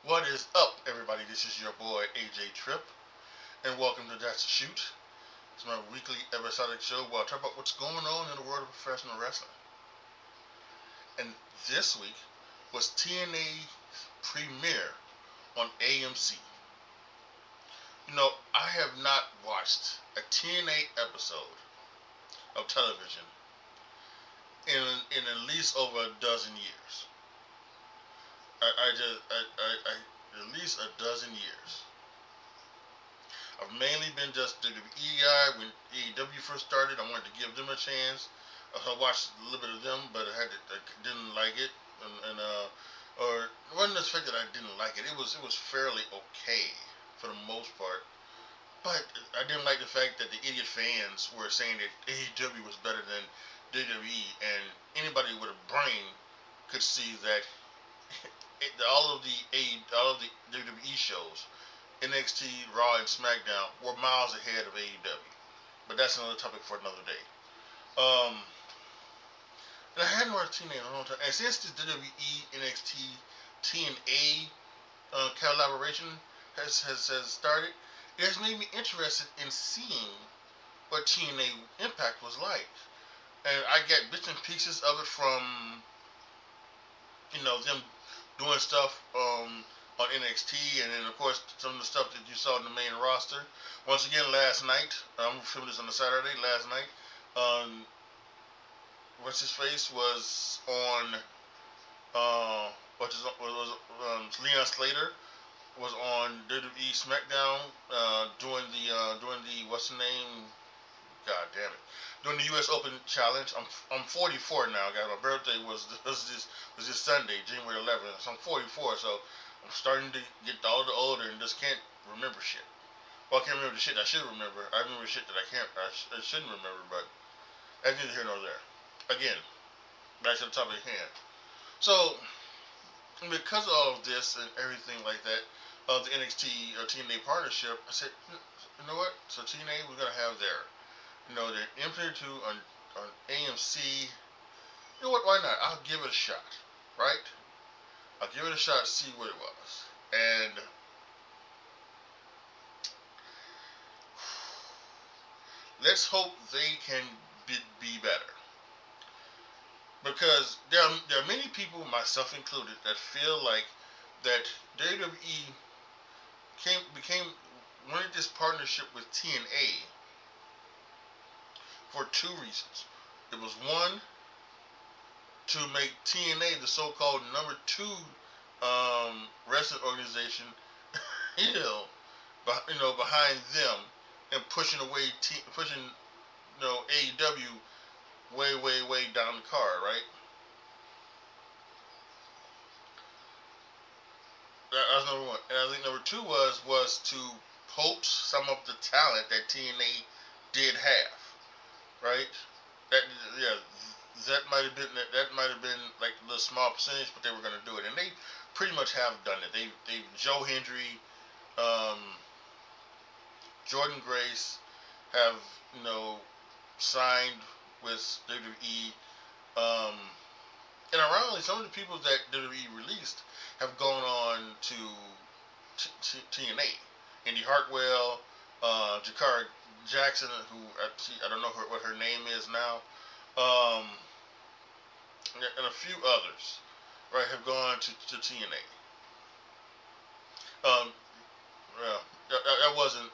What is up, everybody? This is your boy AJTRIP, and welcome to That's a Shoot. It's my weekly episodic show where I talk about what's going on in the world of professional wrestling. And this week was TNA premiere on AMC. You know, I have not watched a TNA episode of television in at least over a dozen years. At least a dozen years. I've mainly been just WWE guy. When AEW first started, I wanted to give them a chance. I watched a little bit of them, but I didn't like it, or it wasn't the fact that I didn't like it. It was fairly okay for the most part, but I didn't like the fact that the idiot fans were saying that AEW was better than WWE, and anybody with a brain could see that all of the WWE shows, NXT, Raw, and SmackDown, were miles ahead of AEW. But that's another topic for another day. And I hadn't watched TNA in a long time. And since the WWE, NXT, TNA collaboration has started, it has made me interested in seeing what TNA Impact was like. And I get bits and pieces of it from, them doing stuff on NXT, and then of course some of the stuff that you saw in the main roster. Once again, last night, I'm filming this on a Saturday. Last night, what's his face was on, Leon Slater was on WWE SmackDown doing the what's the name? God damn it. Doing the U.S. Open Challenge. I'm 44 now, guys. My birthday was this Sunday, January 11th. So I'm 44, so I'm starting to get all the older and just can't remember shit. Well, I can't remember the shit I should remember. I remember shit that I shouldn't remember, but that's neither here nor there. Again, back to the topic at hand. So, because of all of this and everything like that, the NXT TNA partnership, I said, you know what? So TNA, we're gonna have their they're implemented on AMC. You know what? Why not? I'll give it a shot, right? I'll give it a shot, see what it was, and let's hope they can be better. Because there are many people, myself included, that feel like that WWE wanted this partnership with TNA for two reasons. It was one, to make TNA the so-called number 2 wrestling organization, behind them, and pushing AEW way down the card, right? That was number one, and I think number 2 was to poach some of the talent that TNA did have, right? That might have been like a little small percentage, but they were going to do it, and they pretty much have done it. They Joe Hendry, Jordan Grace have signed with WWE, and ironically, some of the people that WWE released have gone on to TNA. Indy Hartwell, Jakara Jackson, who I don't know what her name is now, and a few others, right, have gone to TNA. Well, that wasn't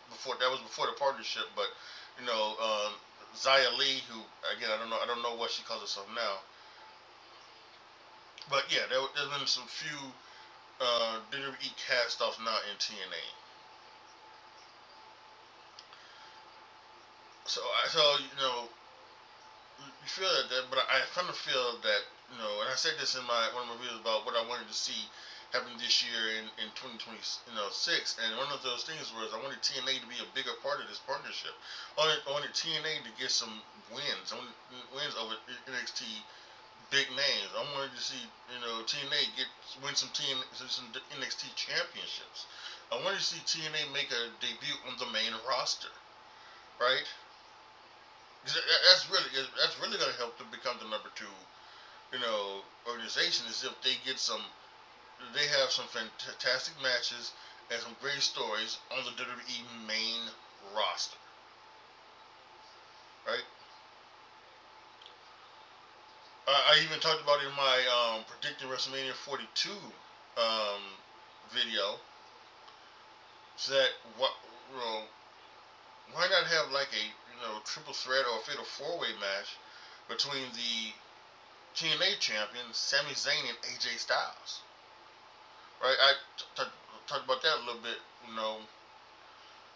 before. That was before the partnership, but Zia Lee, who again I don't know what she calls herself now, but yeah, there's been some few WWE cast-offs now in TNA. So you feel that, but I kind of feel that and I said this in one of my videos about what I wanted to see happen this year in 2026. And one of those things was I wanted TNA to be a bigger part of this partnership. I wanted TNA to get some wins. I wanted wins over NXT big names. I wanted to see TNA win some NXT championships. I wanted to see TNA make a debut on the main roster, right? That's really going to help them become the number 2 organization, is if they get some they have some fantastic matches and some great stories on the WWE main roster. Right? I even talked about it in my predicting WrestleMania 42 video. So that why not have like a triple threat or a fatal four-way match between the TNA champion Sami Zayn and AJ Styles? Right? I talked about that a little bit,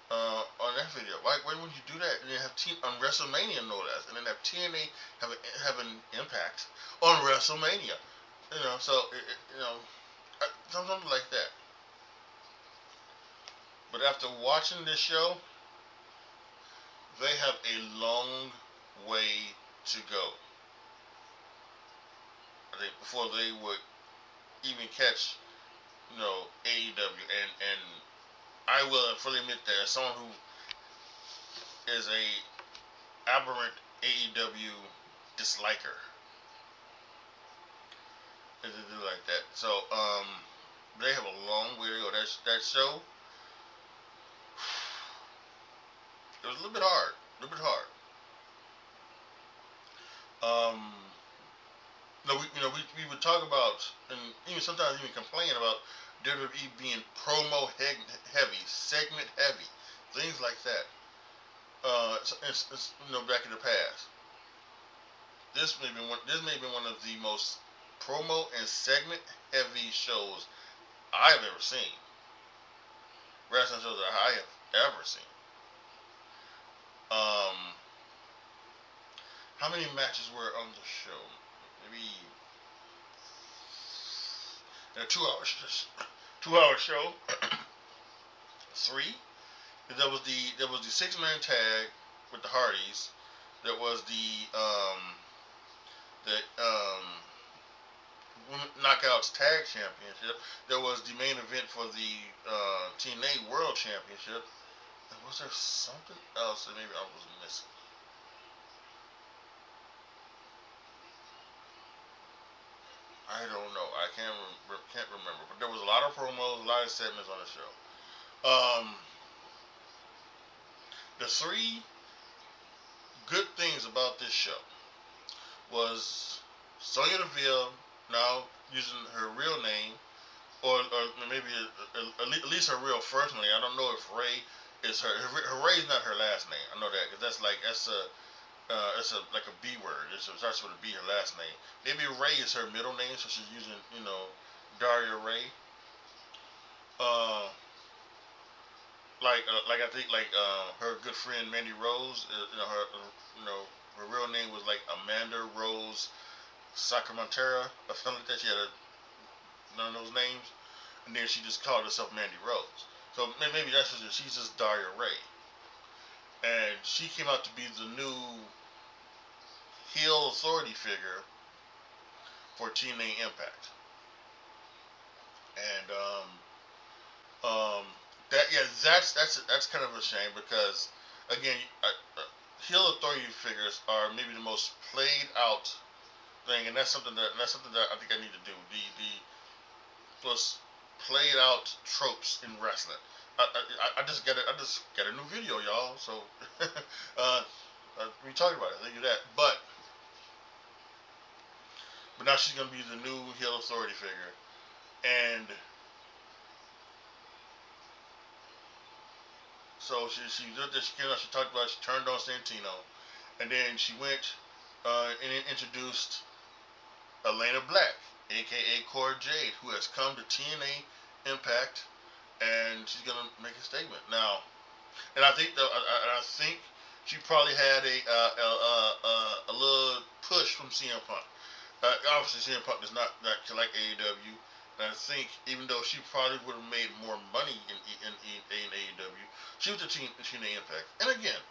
on that video. Why wouldn't you do that? And then have on WrestleMania, no less, and then have TNA have an impact on WrestleMania. So something like that. But after watching this show, they have a long way to go. I think before they would even catch, AEW, and I will fully admit that as someone who is a aberrant AEW disliker, to do like that. So they have a long way to go. That show, it was a little bit hard. We would talk about, and even sometimes even complain about WWE being promo heavy, segment heavy, things like that. It's back in the past. This may be one of the most promo and segment heavy shows I've ever seen. Wrestling shows that I have ever seen. How many matches were on the show? Maybe in a 2-hour show. 3. There was the 6-man tag with the Hardys. There was the Knockouts Tag Championship. There was the main event for the TNA World Championship. And was there something else that maybe I was missing? I don't know. I can't remember. But there was a lot of promos, a lot of segments on the show. The 3 good things about this show was Sonya Deville now using her real name, or maybe at least her real first name. I don't know if Ray is her Ray is not her last name. I know that because it's like a B word. It starts with a B, her last name. Maybe Ray is her middle name, so she's using Daria Ray. Like I think her good friend Mandy Rose. Her real name was like Amanda Rose Sacramentera or something like that. She had none of those names, and then she just called herself Mandy Rose. So maybe that's just she's just Daria Ray, and she came out to be the new heel authority figure for TNA Impact, and that's kind of a shame because again, heel authority figures are maybe the most played out thing, and that's something that I think I need to do. The most played out tropes in wrestling. I just got a new video, y'all. So we talked about it. Thank you that. But now she's gonna be the new heel authority figure, and so she did this. She talked about she turned on Santino, and then she went and introduced Elena Black, aka Cora Jade, who has come to TNA Impact, and she's gonna make a statement now. And I think she probably had a little push from CM Punk. Obviously, CM Punk does not like AEW, and I think even though she probably would have made more money in AEW, she was the TNA Impact. And again,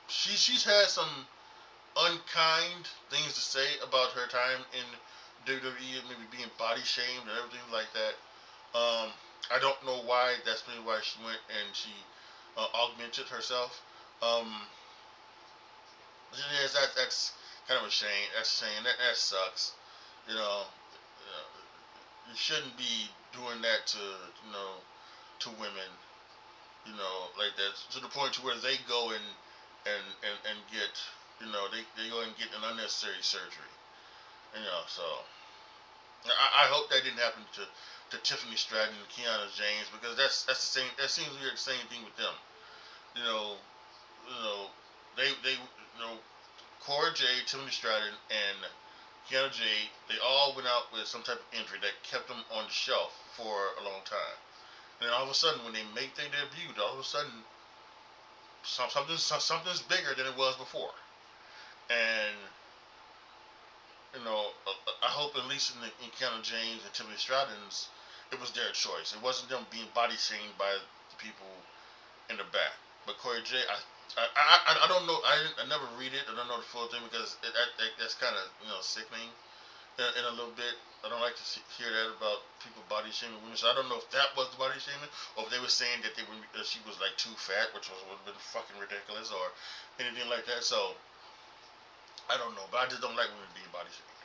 she's had some unkind things to say about her time in WWE, maybe being body shamed and everything like that. I don't know why. That's maybe why she went and she augmented herself. Yes, that's kind of a shame. That's a shame. That sucks. you shouldn't be doing that to to women, like that, to the point to where they go and get, they go and get an unnecessary surgery, so I hope that didn't happen to Tiffany Stratton and Kiana James, because that's the same. That seems to be the same thing with them. You know, you know, they Cora J, Tiffany Stratton, and Kiana J, they all went out with some type of injury that kept them on the shelf for a long time. And then all of a sudden, when they make their debut, all of a sudden, something's bigger than it was before. And I hope at least in Kiana James and Tiffany Stratton's, it was their choice. It wasn't them being body shamed by the people in the back. But Corey J, I don't know. I never read it. I don't know the full thing, because that's kind of sickening in a little bit. I don't like to hear that about people body shaming women. So I don't know if that was the body shaming, or if they were saying that she was like too fat, which would have been fucking ridiculous, or anything like that. So I don't know, but I just don't like women being body shamed.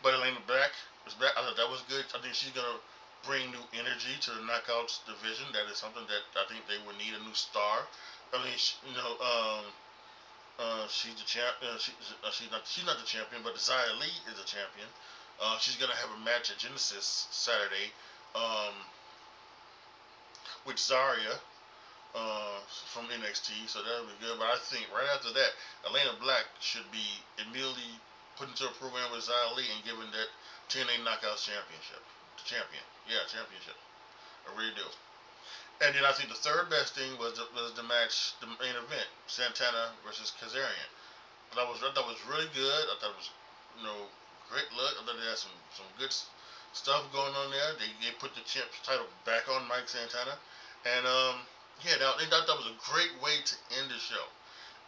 But Elena Black was back. I thought that was good. I think she's gonna bring new energy to the Knockouts division. That is something that I think they would need, a new star. I mean, she's the champ. She's not the champion, but Xia Li is the champion. She's gonna have a match at Genesis Saturday, with Zarya, from NXT. So that'll be good. But I think right after that, Elena Black should be immediately put into a program with Xia Li and given that TNA Knockouts championship. Champion. Yeah, championship. I really do. And then I think the third best thing was the match, the main event, Santana versus Kazarian. I thought was really good. I thought it was, great look. I thought they had some good stuff going on there. They put the champ title back on Mike Santana, and yeah, they thought that was a great way to end the show.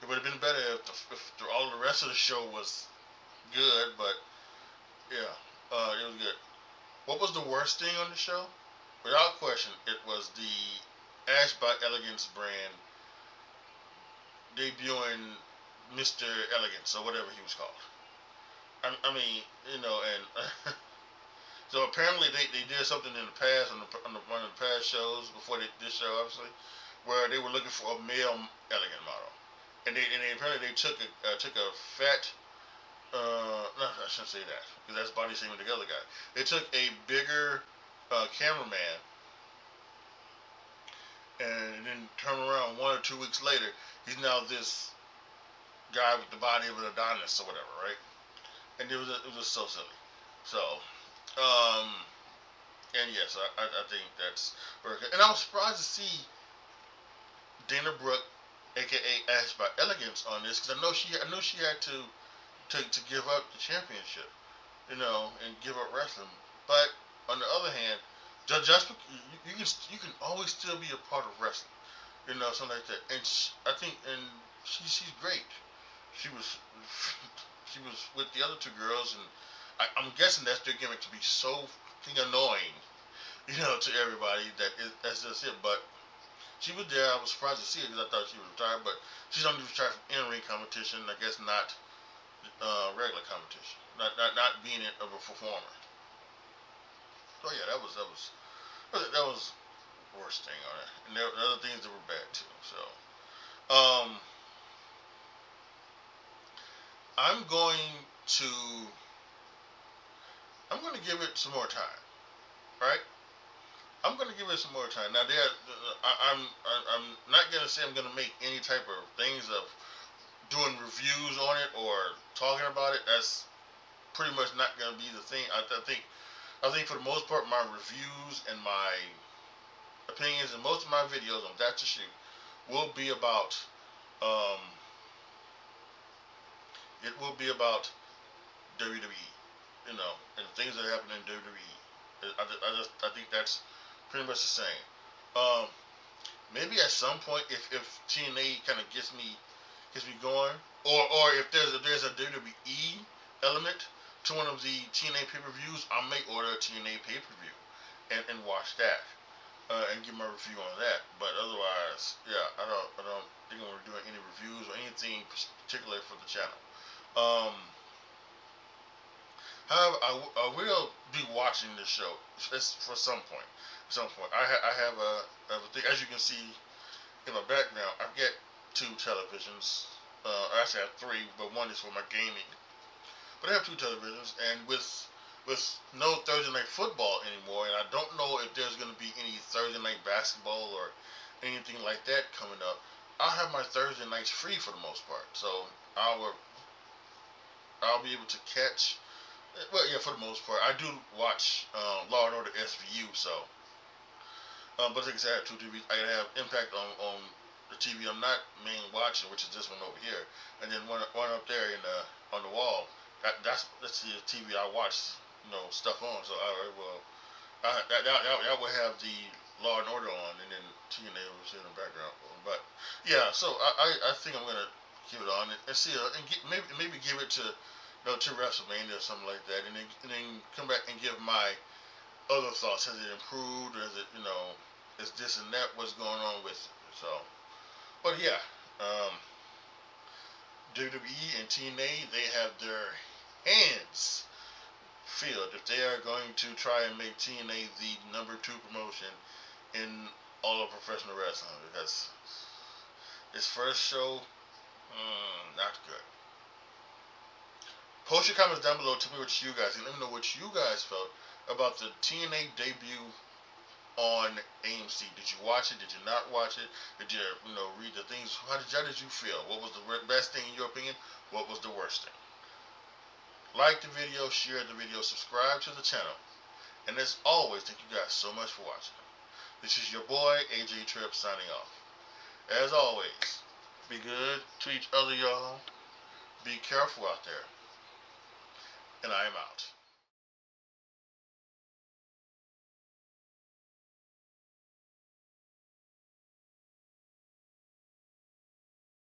It would have been better if all the rest of the show was good, but yeah, it was good. What was the worst thing on the show? Without question, it was the Ash by Elegance brand debuting Mr. Elegance, or whatever he was called. I mean, and so apparently they did something in the past, on one of the past shows before this show, obviously, where they were looking for a male elegant model, and they apparently they took a fat. No, I shouldn't say that, because that's body shaming the other guy. They took a bigger cameraman, and then turn around 1 or 2 weeks later, he's now this guy with the body of an Adonis or whatever, right? And it was so silly. So, and yes, I think that's very good. And I was surprised to see Dana Brooke, aka Ash by Elegance, on this, because I knew she had to give up the championship, and give up wrestling. But on the other hand, just you can always still be a part of wrestling, something like that. And she's great. She was with the other two girls, and I'm guessing that's their gimmick, to be so fucking annoying, to everybody, that's just it. But she was there. I was surprised to see her, because I thought she was retired, but she's only retired from in-ring competition. I guess not regular competition, not being a performer. So yeah, that was the worst thing on it. And there were other things that were bad too. So I'm going to give it some more time, right? I'm going to give it some more time. Now, I'm not going to say I'm going to make any type of things of doing reviews on it or talking about it. That's pretty much not going to be the thing. I think for the most part, my reviews and my opinions and most of my videos on That's a Shoot will be about WWE, and things that happen in WWE. I think that's pretty much the same. Maybe at some point, if TNA kind of gets me going, or if there's a WWE element to one of the TNA pay-per-views, I may order a TNA pay-per-view and watch that and give my review on that. But otherwise, yeah, I don't think I'm doing any reviews or anything particular for the channel. However, I will be watching the show for some point. Some point, I have a thing. As you can see in my background, I've got two televisions. Actually, I have three, but one is for my gaming. But I have two televisions, and with no Thursday night football anymore, and I don't know if there's going to be any Thursday night basketball or anything like that coming up. I'll have my Thursday nights free for the most part, so I'll I'll be able to catch. Well, yeah, for the most part, I do watch Law and Order SVU, so. But like I said, I have two TVs. I have Impact on the TV I'm not main watching, which is this one over here, and then one up there in the on the wall. That's the TV I watch, stuff on. So that will have the Law and Order on, and then TNA was in the background. But yeah, so I think I'm gonna give it on and see and maybe give it to to WrestleMania or something like that, and then come back and give my other thoughts. Has it improved, or is it is this and that what's going on with it? So, but yeah, WWE and TNA, they have their hands filled if they are going to try and make TNA the #2 promotion in all of professional wrestling, because this first show, not good. Post your comments down below. Tell me what you guys, and let me know what you guys felt about the TNA debut on AMC. Did you watch it? Did you not watch it? Did you read the things? How did you feel? What was the best thing in your opinion? What was the worst thing? Like the video, share the video, subscribe to the channel, and as always, thank you guys so much for watching. This is your boy AJTRIP signing off. As always, be good to each other, y'all. Be careful out there, and I am out.